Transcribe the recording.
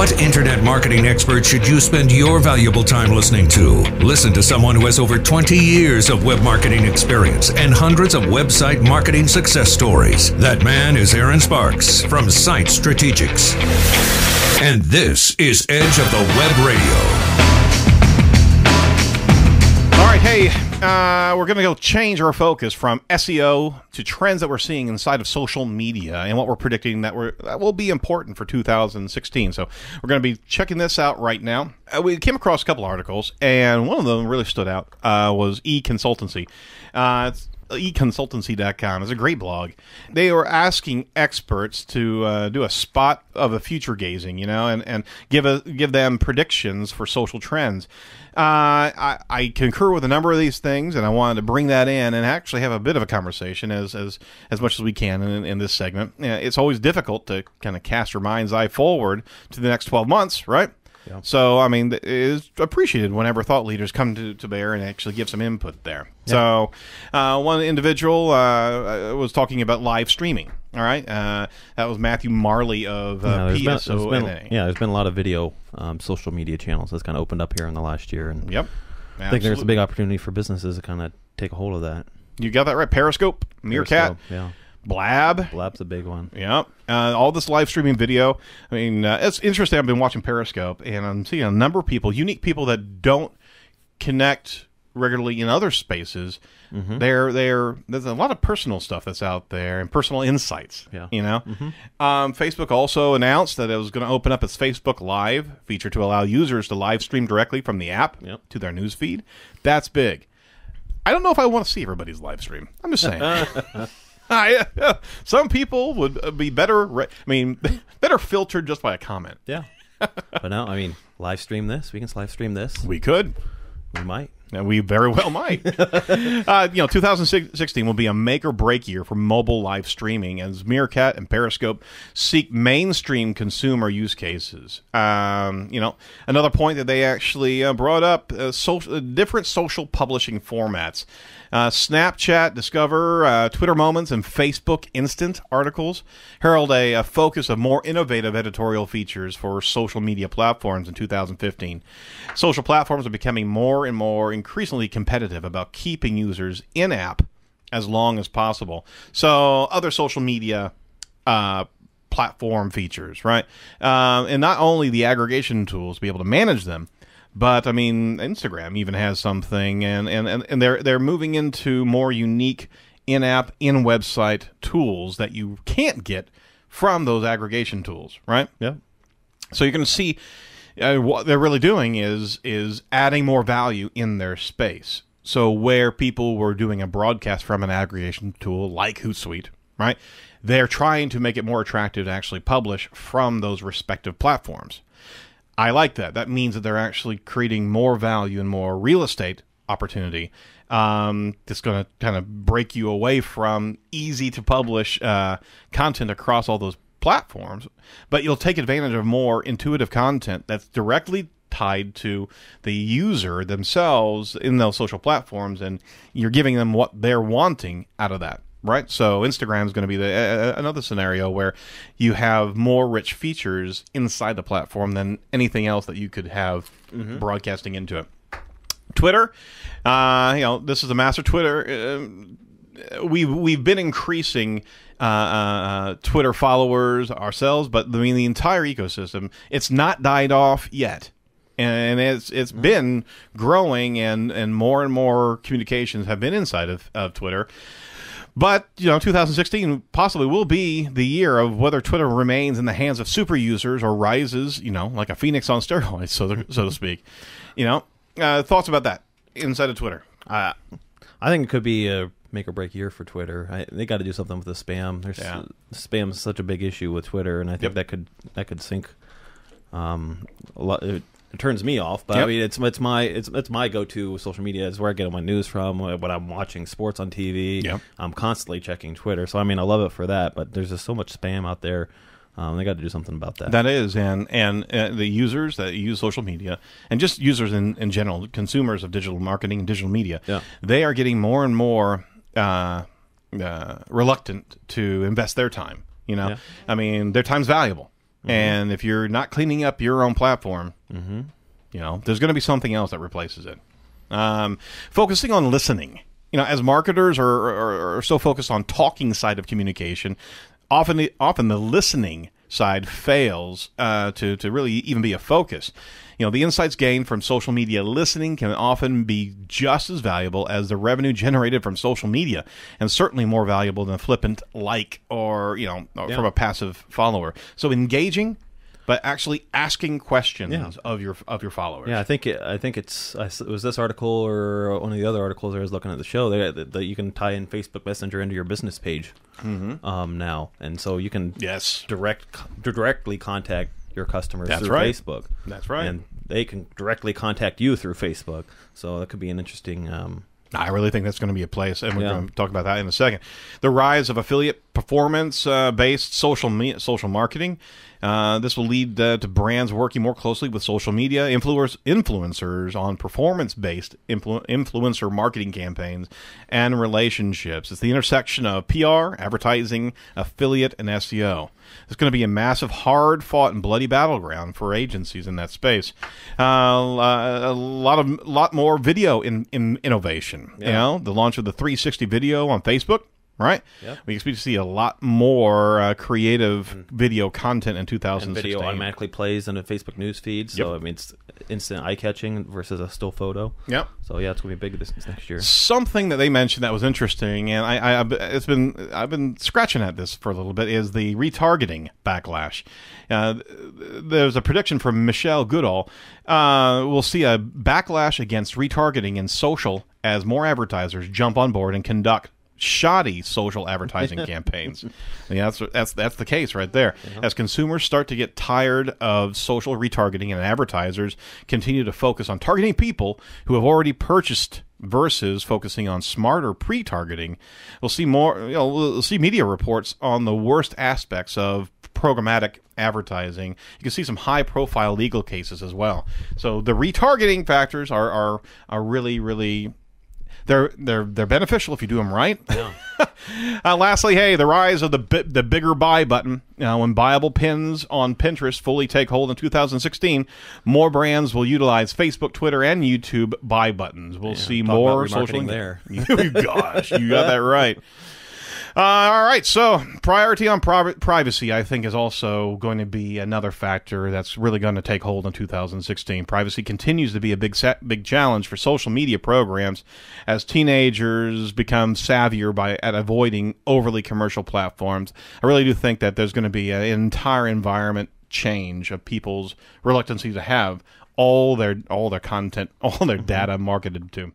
What internet marketing expert should you spend your valuable time listening to? Listen to someone who has over 20 years of web marketing experience and hundreds of website marketing success stories. That man is Aaron Sparks from Site Strategics. And this is Edge of the Web Radio. All right, hey, we're going to go change our focus from SEO to trends that we're seeing inside of social media and what we're predicting that will be important for 2016. So we're going to be checking this out right now. We came across a couple articles, and one of them really stood out was eConsultancy. It's eConsultancy.com is a great blog. They were asking experts to do a spot of the future gazing, and give them predictions for social trends. I concur with a number of these things, and I wanted to bring that in and actually have a bit of a conversation as much as we can in this segment. It's always difficult to kind of cast your mind's eye forward to the next 12 months, right? Yeah. So, I mean, it is appreciated whenever thought leaders come to bear and actually give some input there. Yeah. So, one individual was talking about live streaming. All right, that was Matthew Marley of PSONA. There's been a lot of video social media channels that's kind of opened up here in the last year. And yep, I think there's a big opportunity for businesses to kind of take a hold of that. You got that right. Periscope, Meerkat. Yeah. Blab's a big one. Yeah. All this live streaming video. I mean, it's interesting. I've been watching Periscope, and I'm seeing a number of people, unique people that don't connect regularly in other spaces. Mm-hmm. There's a lot of personal stuff that's out there and personal insights. Yeah. Mm-hmm. Facebook also announced that it was going to open up its Facebook Live feature to allow users to live stream directly from the app to their news feed. That's big. I don't know if I want to see everybody's live stream. I'm just saying. Some people would be better filtered just by a comment. Yeah. But no, I mean, live stream this. We can live stream this. We could. We might. And we very well might. 2016 will be a make-or-break year for mobile live streaming as Meerkat and Periscope seek mainstream consumer use cases. Another point that they actually brought up, different social publishing formats. Snapchat, Discover, Twitter Moments, and Facebook Instant articles herald a focus of more innovative editorial features for social media platforms in 2015. Social platforms are becoming more and more increasingly competitive about keeping users in-app as long as possible. So other social media platform features, right? And not only the aggregation tools to be able to manage them, but I mean, Instagram even has something, and they're moving into more unique in-app, in-website tools that you can't get from those aggregation tools, right? Yeah. So you're going to see what they're really doing is adding more value in their space. So where people were doing a broadcast from an aggregation tool like Hootsuite, right? They're trying to make it more attractive to actually publish from those respective platforms. I like that. That means that they're actually creating more value and more real estate opportunity. That's going to kind of break you away from easy to publish content across all those platforms, but you'll take advantage of more intuitive content that's directly tied to the user themselves in those social platforms, and you're giving them what they're wanting out of that. Right, so Instagram is going to be another scenario where you have more rich features inside the platform than anything else that you could have broadcasting into it. Twitter, this is a master Twitter. We've been increasing Twitter followers ourselves, but I mean the entire ecosystem. It's not died off yet. And it's been growing, and more communications have been inside of Twitter. But, 2016 possibly will be the year of whether Twitter remains in the hands of super users or rises, like a phoenix on steroids, so to speak. Thoughts about that inside of Twitter? I think it could be a make-or-break year for Twitter. They got to do something with the spam. Spam is such a big issue with Twitter, and I think that could sink a lot. It turns me off, but I mean, it's my go-to social media. It's where I get all my news from. When I'm watching sports on TV, I'm constantly checking Twitter. So I mean, I love it for that. But there's just so much spam out there. They got to do something about that. That is, and the users that use social media, and just users in general, consumers of digital marketing and digital media, they are getting more and more reluctant to invest their time. I mean, their time's valuable. And if you're not cleaning up your own platform, there's going to be something else that replaces it. Focusing on listening. As marketers are so focused on talking side of communication, often the listening side fails to really even be a focus. The insights gained from social media listening can often be just as valuable as the revenue generated from social media, and certainly more valuable than a flippant like or from a passive follower. So engaging, but actually asking questions of your followers. Yeah, I think it was this article or one of the other articles I was looking at the show that you can tie in Facebook Messenger into your business page now, and so you can directly contact your customers through Facebook. That's right. And they can directly contact you through Facebook. So that could be an interesting... I really think that's going to be a place, and we're going to talk about that in a second. The rise of affiliate performance-based social marketing. This will lead to brands working more closely with social media influencers on performance-based influencer marketing campaigns and relationships. It's the intersection of PR, advertising, affiliate, and SEO. It's going to be a massive, hard-fought, and bloody battleground for agencies in that space. A lot more video in innovation. The launch of the 360 video on Facebook. Right? Yep. We expect to see a lot more creative video content in 2016. And video automatically plays in a Facebook news feed, so it's instant eye-catching versus a still photo. Yep. So it's going to be big this next year. Something that they mentioned that was interesting, and I've been scratching at this for a little bit, is the retargeting backlash. There's a prediction from Michelle Goodall. We'll see a backlash against retargeting in social as more advertisers jump on board and conduct shoddy social advertising campaigns. That's the case right there. As consumers start to get tired of social retargeting and advertisers continue to focus on targeting people who have already purchased versus focusing on smarter pre-targeting, we'll see we'll see media reports on the worst aspects of programmatic advertising. You can see some high-profile legal cases as well. So the retargeting factors are really They're beneficial if you do them right. Yeah. Lastly, the rise of the bigger buy button. When buyable pins on Pinterest fully take hold in 2016, more brands will utilize Facebook, Twitter, and YouTube buy buttons. We'll see more social there. Gosh, you got that right. All right, so priority on privacy, I think, is also going to be another factor that's really going to take hold in 2016. Privacy continues to be a big challenge for social media programs as teenagers become savvier at avoiding overly commercial platforms. I really do think that there's going to be an entire environment change of people's reluctancy to have all their content, all their data marketed to.